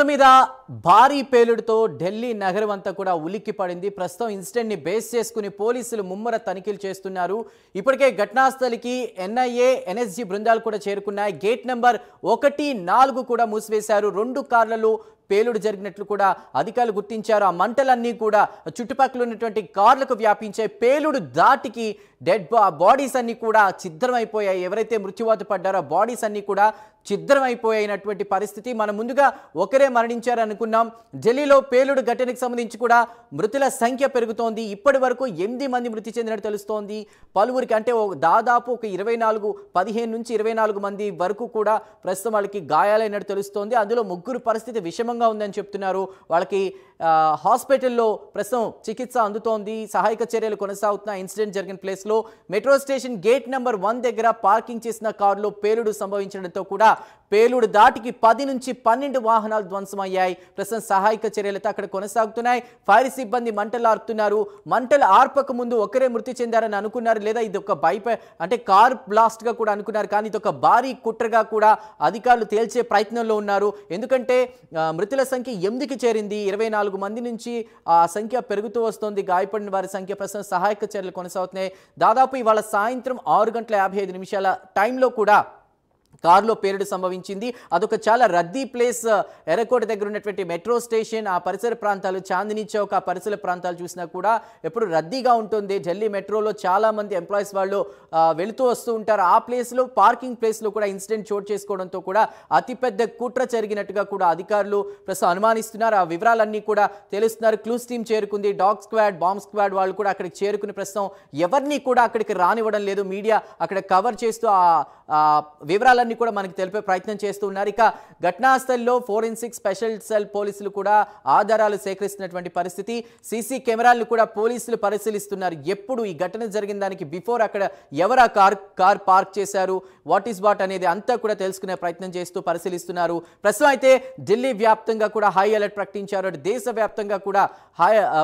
మొత్తం మీద భారీ పేలుడుతో ఢిల్లీ నగరం అంతా కూడా ఉలిక్కి పడింది. ప్రస్తుతం ఇన్సిడెంట్ ని బేస్ చేసుకుని పోలీసులు ముమ్మర తనిఖీలు చేస్తున్నారు. ఇప్పటికే ఘటనాస్థలికి ఎన్ఐఏ ఎన్ఎస్జీ బృందాలు కూడా చేరుకున్నాయి. గేట్ నెంబర్ 1-4 కూడా మూసివేశారు. 2 కార్లలో పేలుడు జరిగినట్లు కూడా అధికారులు గుర్తించారు. ఆ మంటలన్నీ కూడా చుట్టుపక్కల ఉన్నటువంటి కార్లకు వ్యాపించాయి. పేలుడు దాటికి డెడ్ బాడీస్ అన్ని కూడా ఛిద్రమైపోయాయి. ఎవరైతే మృత్యువాత పడ్డారో బాడీస్ అన్ని కూడా ఛిద్రమైపోయినటువంటి పరిస్థితి. మనం ముందుగా ఒకరే మరణించారు అనుకున్నాం. ఢిల్లీలో పేలుడు ఘటనకు సంబంధించి కూడా మృతుల సంఖ్య పెరుగుతోంది. ఇప్పటి వరకు 8 మంది మృతి చెందినట్టు తెలుస్తోంది. పలువురికి అంటే దాదాపు ఒక 15 నుంచి 24 మంది వరకు కూడా ప్రస్తుతం వాళ్ళకి గాయాలైనట్టు తెలుస్తోంది. అందులో 3 పరిస్థితి విషమంగా ఉందని చెప్తున్నారు. వాళ్ళకి హాస్పిటల్లో ప్రస్తుతం చికిత్స అందుతోంది. సహాయక చర్యలు కొనసాగుతున్న ఇన్సిడెంట్ జరిగిన ప్లేస్లో మెట్రో స్టేషన్ గేట్ నెంబర్ 1 దగ్గర పార్కింగ్ చేసిన కారులో పేలుడు సంభవించడంతో కూడా పేలుడు దాటికి 10 నుంచి 12 వాహనాలు ధ్వంసమయ్యాయి. ప్రస్తుతం సహాయక చర్యలతో అక్కడ కొనసాగుతున్నాయి. ఫైర్ సిబ్బంది మంటలు ఆర్పుతున్నారు. మంటలు ఆర్పక ముందు ఒకరే మృతి చెందారని అనుకున్నారు, లేదా ఇది ఒక అంటే కార్ బ్లాస్ట్ గా కూడా అనుకున్నారు. కానీ ఇది ఒక భారీ కుట్రగా కూడా అధికారులు తేల్చే ప్రయత్నంలో ఉన్నారు. ఎందుకంటే మృతుల సంఖ్య 8కి చేరింది. 24 మంది నుంచి ఆ సంఖ్య పెరుగుతూ వస్తోంది. గాయపడిన వారి సంఖ్య. ప్రస్తుతం సహాయక చర్యలు కొనసాగుతున్నాయి. దాదాపు ఇవాళ సాయంత్రం 6:55 టైంలో కూడా కారులో పేలుడు సంభవించింది. అదొక చాలా రద్దీ ప్లేస్. ఎర్రకోట దగ్గర ఉన్నటువంటి మెట్రో స్టేషన్, ఆ పరిసర ప్రాంతాలు, చాందినీ చౌక్, ఆ పరిసర ప్రాంతాలు చూసినా కూడా ఎప్పుడు రద్దీగా ఉంటుంది. ఢిల్లీ మెట్రోలో చాలా మంది ఎంప్లాయీస్ వాళ్ళు వెళుతూ వస్తూ ఉంటారు. ఆ ప్లేస్లో పార్కింగ్ ప్లేస్లో కూడా ఇన్సిడెంట్ చోటు చేసుకోవడంతో కూడా అతిపెద్ద కుట్ర జరిగినట్టుగా కూడా అధికారులు ప్రస్తుతం అనుమానిస్తున్నారు. ఆ వివరాలన్నీ కూడా తెలుస్తున్నారు. క్లూస్ టీమ్ చేరుకుంది. డాగ్ స్క్వాడ్, బాంబ్ స్క్వాడ్ వాళ్ళు కూడా అక్కడికి చేరుకుని ప్రస్తుతం ఎవరిని కూడా అక్కడికి రానివ్వడం లేదు. మీడియా అక్కడ కవర్ చేస్తూ ఆ వివరాలన్నీ కూడా మనకి తెలిపే ప్రయత్నం చేస్తూ ఉన్నారు. ఇక ఘటనా స్థలిలో ఫోరెన్సిక్ స్పెషల్ సెల్ పోలీసులు కూడా ఆధారాలు సేకరిస్తున్నటువంటి పరిస్థితి. సీసీ కెమెరాలను కూడా పోలీసులు పరిశీలిస్తున్నారు. ఎప్పుడు ఈ ఘటన జరిగిన దానికి బిఫోర్ అక్కడ ఎవరు ఆ కార్ పార్క్ చేశారు, వాట్ ఈస్ వాట్ అనేది అంతా కూడా తెలుసుకునే ప్రయత్నం చేస్తూ పరిశీలిస్తున్నారు. ప్రస్తుతం అయితే ఢిల్లీ వ్యాప్తంగా కూడా హై అలర్ట్ ప్రకటించారు. దేశవ్యాప్తంగా కూడా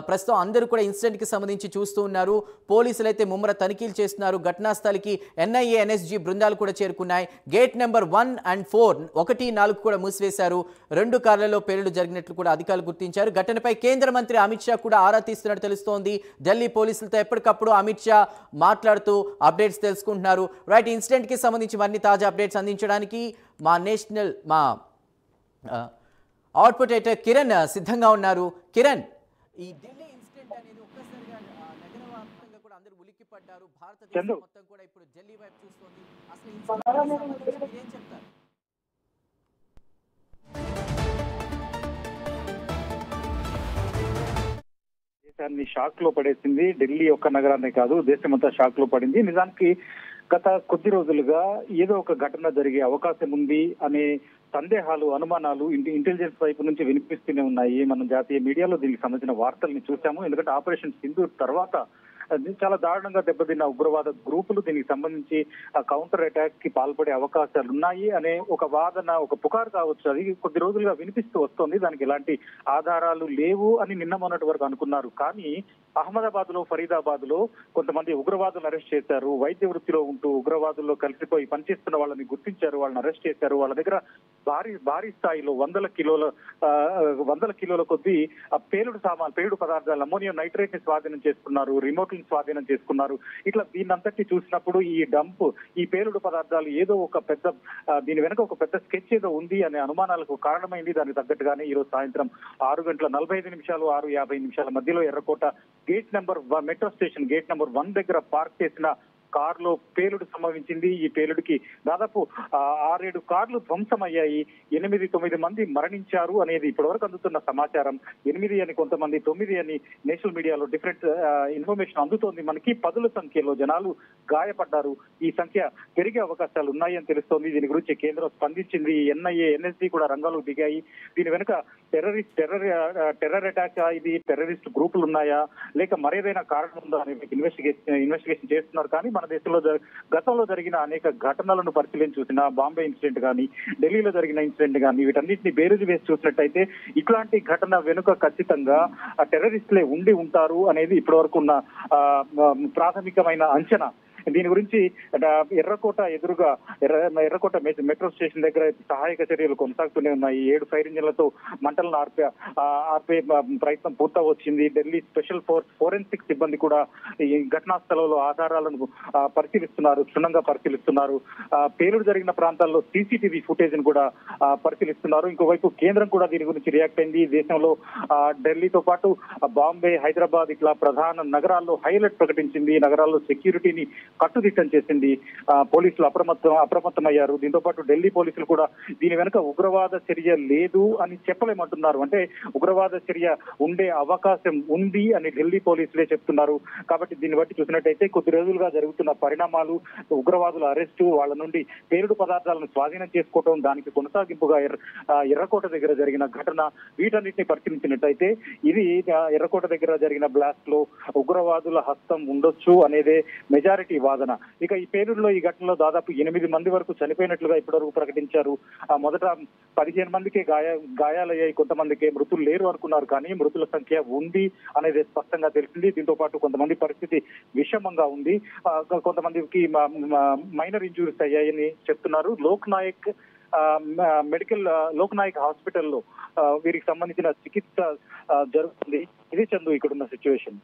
ప్రస్తుతం అందరూ కూడా ఇన్సిడెంట్ కి సంబంధించి చూస్తూ ఉన్నారు. పోలీసులు అయితే ముమ్మర తనిఖీలు చేస్తున్నారు. ఘటనా స్థలికి ఎన్ఐఏ ఎన్ఎస్జీ బృందాలు కూడా చేరుకున్నాయి. గేట్ నెంబర్ 1 and 4 కూడా మూసివేశారు. 2 కార్లలో పేలుడు జరిగినట్లు కూడా అధికారులు గుర్తించారు. ఘటనపై కేంద్ర మంత్రి అమిత్ షా కూడా ఆరా తీస్తున్నట్టు తెలుస్తోంది. ఢిల్లీ పోలీసులతో ఎప్పటికప్పుడు అమిత్ షా మాట్లాడుతూ అప్డేట్స్ తెలుసుకుంటున్నారు. రైట్, ఇన్సిడెంట్ కి సంబంధించి మరిన్ని తాజా అప్డేట్స్ అందించడానికి మా అవుట్పుట్ ఎడిటర్ కిరణ్ సిద్ధంగా ఉన్నారు. కిరణ్, ఈ ఢిల్లీ ఇన్సిడెంట్ అనేది ఒక్కసారిగా నగర వ్యాప్తంగా కూడా అందరూ ఉలిక్కి పడ్డారు. భారతదేశం మొత్తం కూడా ఇప్పుడు ఢిల్లీ వైపు చూస్తోంది. అసలు ఇన్సిడెంట్ ఏం చెప్తారు? దేశాన్ని షాక్ లో పడేసింది. ఢిల్లీ ఒక్క నగరాన్ని కాదు, దేశమంతా షాక్ లో పడింది. నిజానికి గత కొద్ది రోజులుగా ఏదో ఒక ఘటన జరిగే అవకాశం ఉంది అనే సందేహాలు, అనుమానాలు ఇంటెలిజెన్స్ వైపు నుంచి వినిపిస్తూనే ఉన్నాయి. మనం జాతీయ మీడియాలో దీనికి సంబంధించిన వార్తల్ని చూసాము. ఎందుకంటే ఆపరేషన్ సింధూర్ తర్వాత చాలా దారుణంగా దెబ్బతిన్న ఉగ్రవాద గ్రూపులు దీనికి సంబంధించి కౌంటర్ అటాక్ కి పాల్పడే అవకాశాలు ఉన్నాయి అనే ఒక వాదన, ఒక పుకారు కావచ్చు, అది కొద్ది రోజులుగా వినిపిస్తూ వస్తోంది. దానికి ఎలాంటి ఆధారాలు లేవు అని నిన్న మొన్నటి వరకు అనుకున్నారు. కానీ అహ్మదాబాద్ లో, ఫరీదాబాద్ లో కొంతమంది ఉగ్రవాదులు అరెస్ట్ చేశారు. వైద్య వృత్తిలో ఉంటూ ఉగ్రవాదుల్లో కలిసిపోయి పనిచేస్తున్న వాళ్ళని గుర్తించారు, వాళ్ళని అరెస్ట్ చేశారు. వాళ్ళ దగ్గర భారీ స్థాయిలో 100 కిలోల కొద్దీ పేలుడు పదార్థాలు, అమోనియం నైట్రేట్ ని స్వాధీనం చేసుకున్నారు, రిమోట్ స్వాధీనం చేసుకున్నారు. ఇట్లా దీన్నంతటి చూసినప్పుడు ఈ పేలుడు పదార్థాలు ఏదో ఒక పెద్ద, దీని వెనక ఒక పెద్ద స్కెచ్ ఏదో ఉంది అనే అనుమానాలకు కారణమైంది. దానికి తగ్గట్టుగానే ఈ రోజు సాయంత్రం 6:45, 6:50 మధ్యలో ఎర్రకోట మెట్రో స్టేషన్ గేట్ నెంబర్ 1 దగ్గర పార్క్ చేసిన కారులో పేలుడు సంభవించింది. ఈ పేలుడికి దాదాపు 6-7 కార్లు ధ్వంసమయ్యాయి. 8-9 మంది మరణించారు అనేది ఇప్పటివరకు అందుతున్న సమాచారం. 8 అని, కొంతమంది 9 అని నేషనల్ మీడియాలో డిఫరెంట్ ఇన్ఫర్మేషన్ అందుతోంది. మనకి 10ల సంఖ్యలో జనాలు గాయపడ్డారు. ఈ సంఖ్య పెరిగే అవకాశాలు ఉన్నాయి అని తెలుస్తోంది. దీని గురించి కేంద్రం స్పందించింది. ఎన్ఐఏ, ఎన్ఎస్జీ కూడా రంగంలో దిగాయి. దీని వెనుక టెర్రర్ అటాక్, ఇది టెర్రరిస్ట్ గ్రూపులు ఉన్నాయా లేక మరేదైనా కారణం ఉందా అనే ఇన్వెస్టిగేషన్ చేస్తున్నారు. కానీ మన దేశంలో గతంలో జరిగిన అనేక ఘటనలను పరిశీలించి చూసిన, బాంబే ఇన్సిడెంట్ కానీ, ఢిల్లీలో జరిగిన ఇన్సిడెంట్ కానీ, వీటన్నిటిని బేరుజు వేసి చూసినట్టయితే ఇట్లాంటి ఘటన వెనుక ఖచ్చితంగా టెర్రరిస్టులే ఉండి ఉంటారు అనేది ఇప్పటి వరకు ఉన్న ప్రాథమికమైన అంచనా. దీని గురించి ఎర్రకోట ఎదురుగా ఎర్రకోట మెట్రో స్టేషన్ దగ్గర సహాయక చర్యలు కొనసాగుతూనే ఉన్నాయి. 7 ఫైర్ ఇంజిన్లతో మంటలను ఆర్పే ప్రయత్నం పూర్తవచ్చింది. ఢిల్లీ స్పెషల్ ఫోర్స్ ఫోరెన్సిక్ సిబ్బంది కూడా ఈ ఘటనా స్థలంలో ఆధారాలను పరిశీలిస్తున్నారు, క్షుణ్ణంగా పరిశీలిస్తున్నారు. పేలుడు జరిగిన ప్రాంతాల్లో సీసీటీవీ ఫుటేజ్ ను కూడా పరిశీలిస్తున్నారు. ఇంకోవైపు కేంద్రం కూడా దీని గురించి రియాక్ట్ అయింది. దేశంలో ఢిల్లీతో పాటు బాంబే, హైదరాబాద్ ఇట్లా ప్రధాన నగరాల్లో హైలైట్ ప్రకటించింది. నగరాల్లో సెక్యూరిటీని కట్టుదిట్టం చేసింది. పోలీసులు అప్రమత్తమయ్యారు. దీంతో పాటు ఢిల్లీ పోలీసులు కూడా దీని వెనుక ఉగ్రవాద చర్య లేదు అని చెప్పలేమంటున్నారు. అంటే ఉగ్రవాద చర్య ఉండే అవకాశం ఉంది అని ఢిల్లీ పోలీసులే చెప్తున్నారు. కాబట్టి దీన్ని బట్టి చూసినట్టయితే కొద్ది రోజులుగా జరుగుతున్న పరిణామాలు, ఉగ్రవాదుల అరెస్టు, వాళ్ళ నుండి పేలుడు పదార్థాలను స్వాధీనం చేసుకోవడం, దానికి కొనసాగింపుగా ఎర్రకోట దగ్గర జరిగిన ఘటన, వీటన్నిటిని పరిశీలించినట్టయితే ఇది ఎర్రకోట దగ్గర జరిగిన బ్లాస్ట్ లో ఉగ్రవాదుల హస్తం ఉండొచ్చు అనేదే మెజారిటీ వాదన. ఇక ఈ పేలుడులో ఈ ఘటనలో దాదాపు 8 మంది వరకు చనిపోయినట్లుగా ఇప్పటివరకు ప్రకటించారు. మొదట 15 మందికే గాయాలయ్యాయి, కొంతమందికి మృతులు లేరు అనుకున్నారు. కానీ మృతుల సంఖ్య ఉంది అనేది స్పష్టంగా తెలిసింది. దీంతో పాటు కొంతమంది పరిస్థితి విషమంగా ఉంది. కొంతమందికి మైనర్ ఇంజురీస్ అయ్యాయని చెప్తున్నారు. లోక్ నాయక్ హాస్పిటల్లో వీరికి సంబంధించిన చికిత్స జరుగుతుంది. ఇది చందు ఇక్కడున్న సిచ్యువేషన్.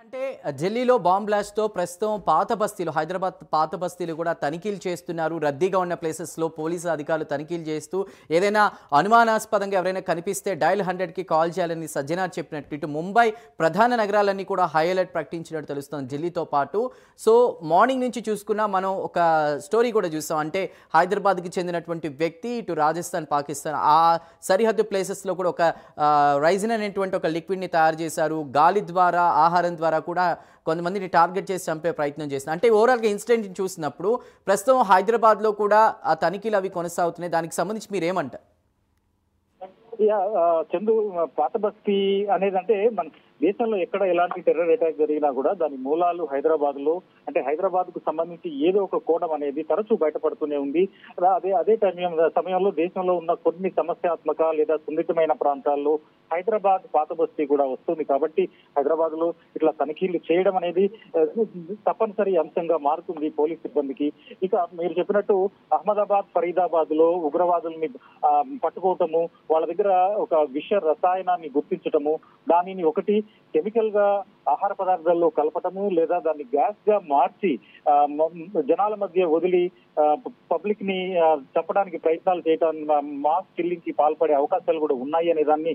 అంటే ఢిల్లీలో బాంబ్ బ్లాస్ట్తో ప్రస్తుతం పాత బస్తీలు, హైదరాబాద్ పాత బస్తీలు కూడా తనిఖీలు చేస్తున్నారు. రద్దీగా ఉన్న ప్లేసెస్లో పోలీసు అధికారులు తనిఖీలు చేస్తూ ఏదైనా అనుమానాస్పదంగా ఎవరైనా కనిపిస్తే డయల్ 100కి కాల్ చేయాలని సజ్జనార్ చెప్పినట్టు ఇటు ముంబై ప్రధాన నగరాలన్నీ కూడా హై అలర్ట్ ప్రకటించినట్టు తెలుస్తుంది ఢిల్లీతో పాటు. సో మార్నింగ్ నుంచి చూసుకున్నా మనం ఒక స్టోరీ కూడా చూస్తాం. అంటే హైదరాబాద్కి చెందినటువంటి వ్యక్తి ఇటు రాజస్థాన్, పాకిస్తాన్ ఆ సరిహద్దు ప్లేసెస్లో కూడా ఒక రైజిన్ అనేటువంటి ఒక లిక్విడ్ని తయారు చేశారు. గాలి ద్వారా, ఆహారం ద్వారా కూడా కొంతమందిని టార్గెట్ చేసి చంపే ప్రయత్నం చేస్తున్నారు. అంటే ఓవరాల్గా ఇన్సిడెంట్ చూసినప్పుడు ప్రస్తుతం హైదరాబాద్లో కూడా ఆ తనిఖీలు అవి కొనసాగుతున్నాయి. దానికి సంబంధించి మీరు ఏమంటారు? చందు, పాత బస్తీ అనేది అంటే మన దేశంలో ఎక్కడ ఎలాంటి టెర్రర్ అటాక్ జరిగినా కూడా దాని మూలాలు హైదరాబాద్ లో, అంటే హైదరాబాద్ కు సంబంధించి ఏదో ఒక కోణం అనేది తరచూ బయటపడుతూనే ఉంది. అదే సమయంలో దేశంలో ఉన్న కొన్ని సమస్యాత్మక లేదా సున్నితమైన ప్రాంతాల్లో హైదరాబాద్ పాత బస్తీ కూడా వస్తుంది. కాబట్టి హైదరాబాద్ లో ఇట్లా తనిఖీలు చేయడం అనేది తప్పనిసరి అంశంగా మారుతుంది పోలీస్ సిబ్బందికి. ఇక మీరు చెప్పినట్టు అహ్మదాబాద్, ఫరీదాబాద్ లో ఉగ్రవాదుల్ని పట్టుకోవటము, వాళ్ళ దగ్గర ఒక విష రసాయనాన్ని గుర్తించటము, దానిని ఒకటి కెమికల్ గా ఆహార పదార్థాల్లో కలపటము లేదా దాన్ని గ్యాస్ గా మార్చి జనాల మధ్య వదిలి పబ్లిక్ ని చంపడానికి ప్రయత్నాలు చేయడానికి, మాస్ కిల్లింగ్ కి పాల్పడే అవకాశాలు కూడా ఉన్నాయి అనే దాన్ని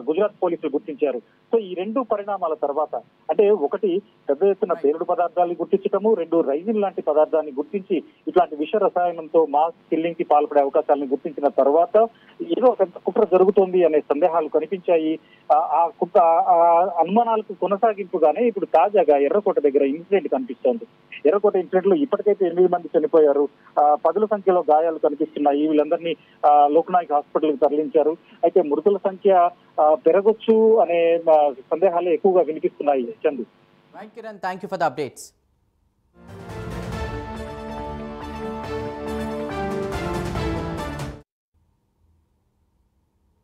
గుజరాత్ పోలీసులు గుర్తించారు. సో ఈ 2 పరిణామాల తర్వాత, అంటే ఒకటి పెద్ద ఎత్తున పేలుడు పదార్థాలను గుర్తించటము, 2 రైజిన్ లాంటి పదార్థాన్ని గుర్తించి ఇట్లాంటి విష రసాయనంతో మాస్ కిల్లింగ్ కి పాల్పడే అవకాశాలను గుర్తించిన తర్వాత ఏదో పెద్ద కుట్ర జరుగుతోంది అనే సందేహాలు కనిపించాయి. ఆ అనుమానాలకు కొనసాగింపుగానే ఇప్పుడు తాజాగా ఎర్రకోట దగ్గర ఇన్సిడెంట్ కనిపిస్తోంది. ఎర్రకోట ఇన్సిడెంట్ లో ఇప్పటికైతే 8 మంది చనిపోయారు, 10ల సంఖ్యలో గాయాలు కనిపిస్తున్నాయి. వీళ్ళందరినీ లోక్ నాయక్ హాస్పిటల్ కి తరలించారు. అయితే మృతుల సంఖ్య పెరగొచ్చు అనే సందేహాలు ఎక్కువగా వినిపిస్తున్నాయి. Chandu, Kiran, thank you for the updates.